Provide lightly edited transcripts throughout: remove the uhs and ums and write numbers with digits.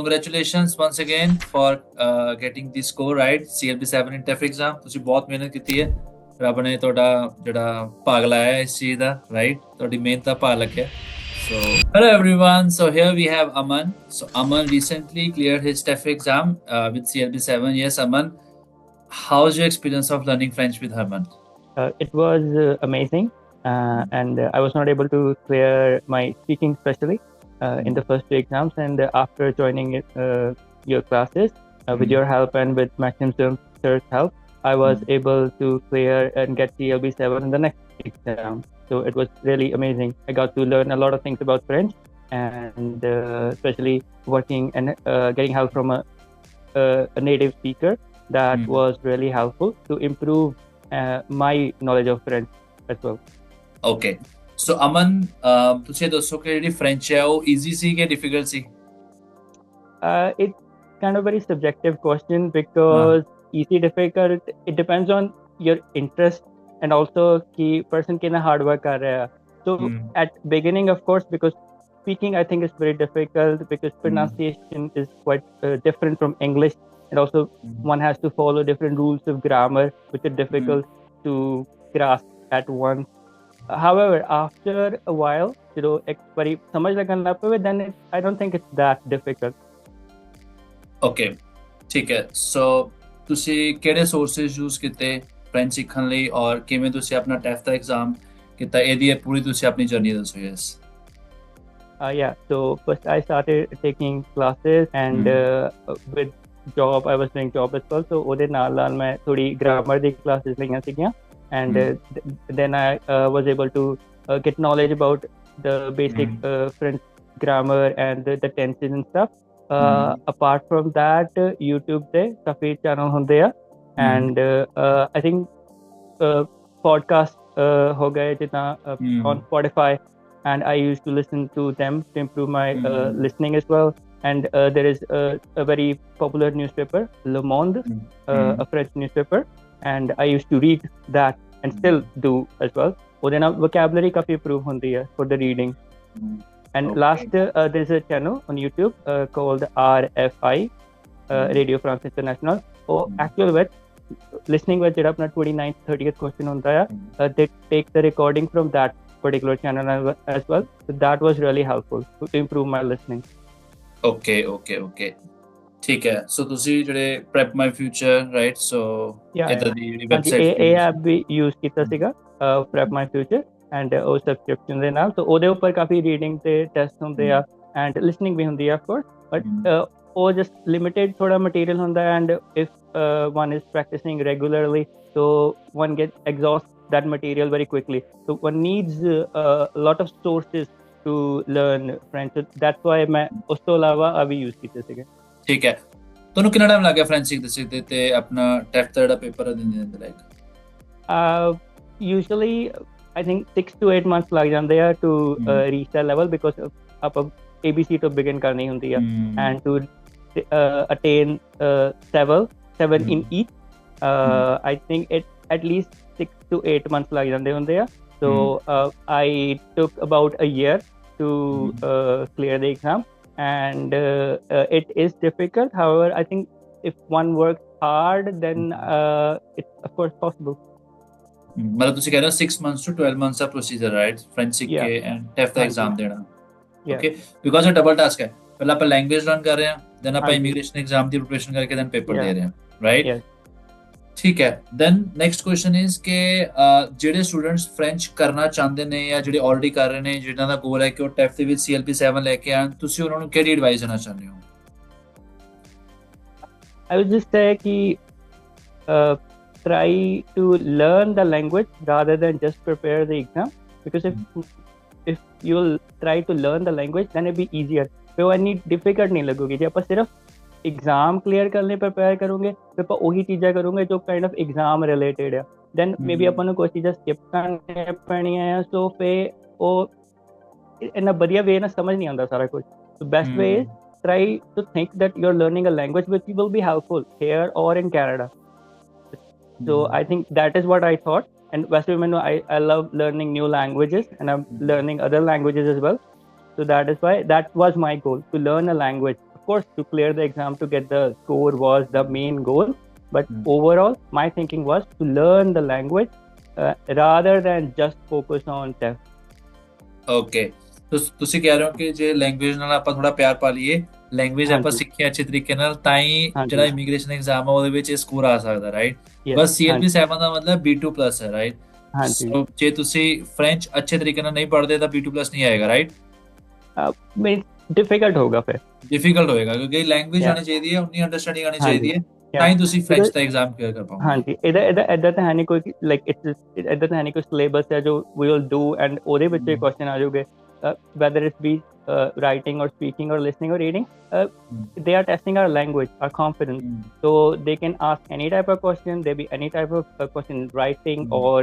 Congratulations once again for getting the score right. CLB 7 in TEF exam. ਤੁਸੀਂ ਬਹੁਤ ਮਿਹਨਤ ਕੀਤੀ ਹੈ। ਰੱਬ ਨੇ ਤੁਹਾਡਾ ਜਿਹੜਾ ਭਾਗ ਲਾਇਆ ਇਸ ਚੀਜ਼ ਦਾ, right? ਤੁਹਾਡੀ ਮਿਹਨਤ ਦਾ ਭਾਗ ਲੱਗਿਆ। So, hello everyone. So here we have Aman. So Aman recently cleared his TEF exam with CLB 7. Yes, Aman. How's your experience of learning French with Harman? It was amazing, and I was not able to clear my speaking, especially in the first two exams. And after joining your classes, with your help and with Maxim Sir's help, I was able to clear and get CLB 7 in the next exam. So it was really amazing. I got to learn a lot of things about French, and especially working and getting help from a native speaker. That was really helpful to improve my knowledge of French as well. Okay. So Aman, ਤੁਸੀਂ ਦੱਸੋ ਕਿ ਜਿਹੜੀ French ਹੈ ਉਹ easy ਸੀ ਕਿ difficult C? It's kind of very subjective question because easy, difficult, it depends on your interest and also ki person कितना hard work कर रहा है. So at beginning, of course, because speaking I think is very difficult because pronunciation is quite different from English, and also one has to follow different rules of grammar which are difficult to grasp at once. However, after a while, ek bari samajh lagan lag pave, then I don't think it's that difficult. Okay, ਠੀਕ ਹੈ। So ਤੁਸੀਂ ਕਿਹੜੇ sources use ਕੀਤੇ French ਸਿੱਖਣ ਲਈ ਔਰ ਕਿਵੇਂ ਤੁਸੀਂ ਆਪਣਾ ਟੈਫ ਦਾ ਐਗਜ਼ਾਮ ਕੀਤਾ? ਇਹਦੀ ਪੂਰੀ ਤੁਸੀਂ ਆਪਣੀ ਜਰਨੀ ਦੱਸੋ। Yes. Yeah, so first I started taking classes, and with job I was doing job as well, so ਉਹਦੇ ਨਾਲ ਮੈਂ ਥੋੜੀ grammar ਦੀ classes ਲਈਆਂ ਸੀਗੀਆਂ, and then I was able to get knowledge about the basic French grammar and the tenses and stuff. Apart from that, YouTube ਤੇ ਕਾਫੀ channel ਹੁੰਦੇ ਆ, and I think podcast ਹੋ ਗਏ ਜਿੱਦਾਂ on Spotify, and I used to listen to them to improve my listening as well. And there is a very popular newspaper, Le Monde, a French newspaper, and I used to read that and still do as well. ਉਹਦੇ ਨਾਲ vocabulary ਕਾਫੀ improve ਹੁੰਦੀ ਹੈ for the reading. And last, there is a channel on YouTube called RFI, Radio France International. ਉਹ actual with listening with ਜਿਹੜਾ ਆਪਣਾ 29th 30th question ਹੁੰਦਾ ਆ, they take the recording from that particular channel as well. So that was really helpful to improve my listening. Okay. ਠੀਕ ਹੈ। ਸੋ ਤੁਸੀਂ ਜਿਹੜੇ prep my future, right? So ਇਹਦਾ ਦੀ ਜਿਹੜੀ ਵੈਬਸਾਈਟ ਇਹ ਐਪ ਵੀ ਯੂਜ਼ ਕੀਤਾ ਸੀਗਾ prep my future, and ਉਹ ਸਬਸਕ੍ਰਿਪਸ਼ਨ ਦੇ ਨਾਲ। ਸੋ ਉਹਦੇ ਉੱਪਰ ਕਾਫੀ ਰੀਡਿੰਗ ਤੇ ਟੈਸਟ ਹੁੰਦੇ ਆ ਐਂਡ ਲਿਸਨਿੰਗ ਵੀ ਹੁੰਦੀ ਆ of course, but ਉਹ ਜਸਟ ਲਿਮਿਟਡ ਥੋੜਾ ਮਟੀਰੀਅਲ ਹੁੰਦਾ ਹੈ, and if one is practicing regularly, so one gets exhaust that material very quickly. So one needs a lot of sources to learn French. So that's why ਮੈਂ ਉਸ ਤੋਂ ਇਲਾਵਾ ਆ ਵੀ use ਕੀਤੇ ਸੀਗੇ। ਠੀਕ ਹੈ। ਤੁਹਾਨੂੰ ਕਿੰਨਾ ਟਾਈਮ ਲੱਗਿਆ ਫ੍ਰੈਂਚ ਸਿੱਖਦੇ ਤੇ ਆਪਣਾ ਟੈਫ ਦਾ ਜਿਹੜਾ ਪੇਪਰ ਦਿੰਦੇ like? Usually I think 6 to 8 months ਲੱਗ ਜਾਂਦੇ ਆ to reach that level, because ਆਪਾਂ ABC ਤੋਂ begin ਕਰਨੀ ਹੁੰਦੀ ਆ, and to attain 7 in each, I think it at least 6 to 8 months ਲੱਗ ਜਾਂਦੇ ਹੁੰਦੇ ਆ. So I took about a year to clear the exam, and it is difficult. However, I think if one works hard, then it's of course possible. ਮਤਲਬ ਤੁਸੀਂ ਕਹਿ ਰਹੇ ਹੋ 6 months to 12 months ਦਾ ਪ੍ਰੋਸੀਜਰ, ਰਾਈਟ? ਫ੍ਰੈਂਚ ਸਿੱਖ ਕੇ and TEF ਦਾ exam ਦੇਣਾ। ਓਕੇ, ਬਿਕਾਜ਼ ਇਹ ਡਬਲ ਟਾਸਕ ਹੈ। ਪਹਿਲਾਂ ਆਪਾਂ ਲੈਂਗੁਏਜ ਲਰਨ ਕਰ ਰਹੇ ਹਾਂ, ਦੈਨ ਆਪਾਂ ਇਮੀਗ੍ਰੇਸ਼ਨ ਐਗਜ਼ਾਮ ਦੀ ਪ੍ਰੀਪਰੇਸ਼ਨ ਕਰਕੇ ਦੈਨ ਪੇਪਰ ਦੇ ਰਹੇ ਹਾਂ, ਰਾਈਟ? ਠੀਕ ਹੈ। ਦੈਨ ਨੈਕਸਟ ਕੁਐਸਚਨ ਇਜ਼ ਕਿ ਜਿਹੜੇ ਸਟੂਡੈਂਟਸ ਫ੍ਰੈਂਚ ਕਰਨਾ ਚਾਹੁੰਦੇ ਨੇ ਜਾਂ ਜਿਹੜੇ ਆਲਰੇਡੀ ਕਰ ਰਹੇ ਨੇ, ਜਿਨ੍ਹਾਂ ਦਾ ਗੋਲ ਹੈ ਕਿ ਉਹ ਟੈਫ ਦੇ ਵਿੱਚ CLB 7 ਲੈ ਕੇ ਆਉਣ, ਤੁਸੀਂ ਉਹਨਾਂ ਨੂੰ ਕਿਹੜੀ ਐਡਵਾਈਸ ਦੇਣਾ ਚਾਹੁੰਦੇ ਹੋ? I would just say ਕਿ try to learn the language rather than just prepare the exam, because if you will try to learn the language, then it be easier. ਫਿਰ ਉਹ ਇੰਨੀ ਡਿਫਿਕਲਟ ਨਹੀਂ ਲੱਗੂਗੀ। ਜੇ ਆਪਾਂ ਸਿਰਫ एग्जाम क्लियर करने प्रिपेयर करोगे फिर आप वही चीज़ें करोगे जो काइंड ऑफ एग्जाम रिलेटेड है, देन मे बी अपन कोई चीज़ें स्किप करने पैनी है, सो फिर वो इतना बढ़िया वे ना समझ नहीं आता सारा कुछ। तो best way is try to think that you are learning a language which will be helpful here और in Canada. So I think that is what I thought, and वैसे भी मैंने I love learning new languages and I'm learning other languages as well. So that is why that was my goal, to learn a language. course, to clear the exam, to get the score was the main goal. But overall, my thinking was to learn the language rather than just focus on TEF. Okay. ਤੁਸੀਂ ਕਹਿ ਰਹੇ ਹੋ ਕਿ ਜੇ language ਨਾਲ ਆਪਾਂ ਥੋੜਾ ਪਿਆਰ ਪਾ ਲਈਏ, ਲੈਂਗੁਏਜ ਆਪਾਂ ਸਿੱਖੀਏ ਅੱਛੇ ਤਰੀਕੇ ਨਾਲ, ਤਾਂ ਹੀ ਜਿਹੜਾ ਇਮੀਗ੍ਰੇਸ਼ਨ ਐਗਜ਼ਾਮ ਆ ਉਹਦੇ ਵਿੱਚ ਇਹ ਸਕੋਰ ਆ ਸਕਦਾ, ਰਾਈਟ? ਬਸ CLB 7 ਦਾ ਮਤਲਬ B2+ ਹੈ, ਰਾਈਟ? ਸੋ ਜੇ ਤੁਸੀਂ ਫ੍ਰੈਂਚ ਅੱਛੇ ਤਰੀਕੇ ਨਾਲ ਨਹੀਂ ਪੜ੍ਹਦੇ ਤਾਂ B2+ ਨਹੀਂ ਆਏਗਾ, ਰਾਈਟ? ਡਿਫਿਕਲਟ ਹੋਗਾ, ਫਿਰ ਡਿਫਿਕਲਟ ਹੋਏਗਾ, ਕਿਉਂਕਿ ਲੈਂਗੁਏਜ ਆਣੀ ਚਾਹੀਦੀ ਹੈ, ਉਨੀ ਅੰਡਰਸਟੈਂਡਿੰਗ ਆਣੀ ਚਾਹੀਦੀ ਹੈ, ਤਾਂ ਹੀ ਤੁਸੀਂ ਫ੍ਰੈਂਚ ਦਾ ਐਗਜ਼ਾਮ ਕਲੀਅਰ ਕਰ ਪਾਓਗੇ। ਹਾਂਜੀ, ਇਹਦਾ ਤਾਂ ਹੈ ਨਹੀਂ ਕੋਈ ਲਾਈਕ ਇਹਦਾ ਤਾਂ ਹੈ ਨਹੀਂ ਕੋਈ ਸਿਲੇਬਸ ਹੈ ਜੋ ਵੀ ਵਿਲ ਡੂ ਐਂਡ ਉਹਦੇ ਵਿੱਚ ਹੀ ਕੁਐਸਚਨ ਆ ਜਾਊਗੇ, whether it be writing or speaking or listening or reading. They are testing our language, our confidence. So they can ask any type of question. There be any type of question in writing or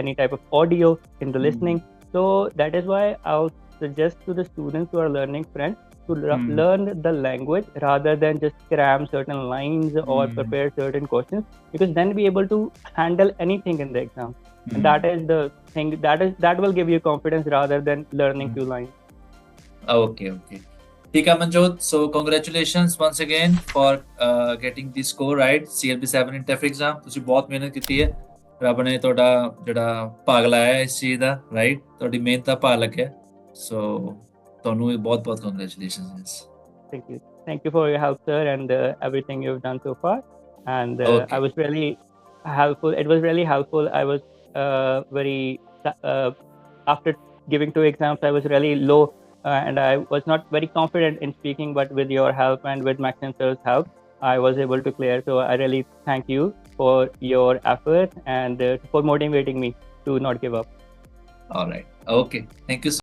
any type of audio in the listening. So that is why I'll suggest to the students who are learning French to learn the language rather than just cram certain lines or prepare certain questions, because then be able to handle anything in the exam. And that is the thing that will give you confidence rather than learning few lines. Okay. ठीक है Amanjot, so congratulations once again for getting the score right, CLB 7 in TEF exam. ਤੁਸੀਂ ਬਹੁਤ ਮਿਹਨਤ ਕੀਤੀ ਹੈ, ਰੱਬ ਨੇ ਤੁਹਾਡਾ ਜਿਹੜਾ ਭਾਗ ਲਾਇਆ ਇਸ ਚੀਜ਼ ਦਾ, ਰਾਈਟ? ਤੁਹਾਡੀ ਮਿਹਨਤ ਦਾ ਭਾਗ ਲੱਗਿਆ, ਸੋ ਤੁਹਾਨੂੰ ਬਹੁਤ congratulations. Thank you for your help, sir, and everything you've done so far. And I was really helpful. It was really helpful. I was very after giving 2 exams, I was really low and I was not very confident in speaking, but with your help and with Maxim sir's help, I was able to clear. So I really thank you for your effort and for motivating me to not give up. All right. Okay. Thank you so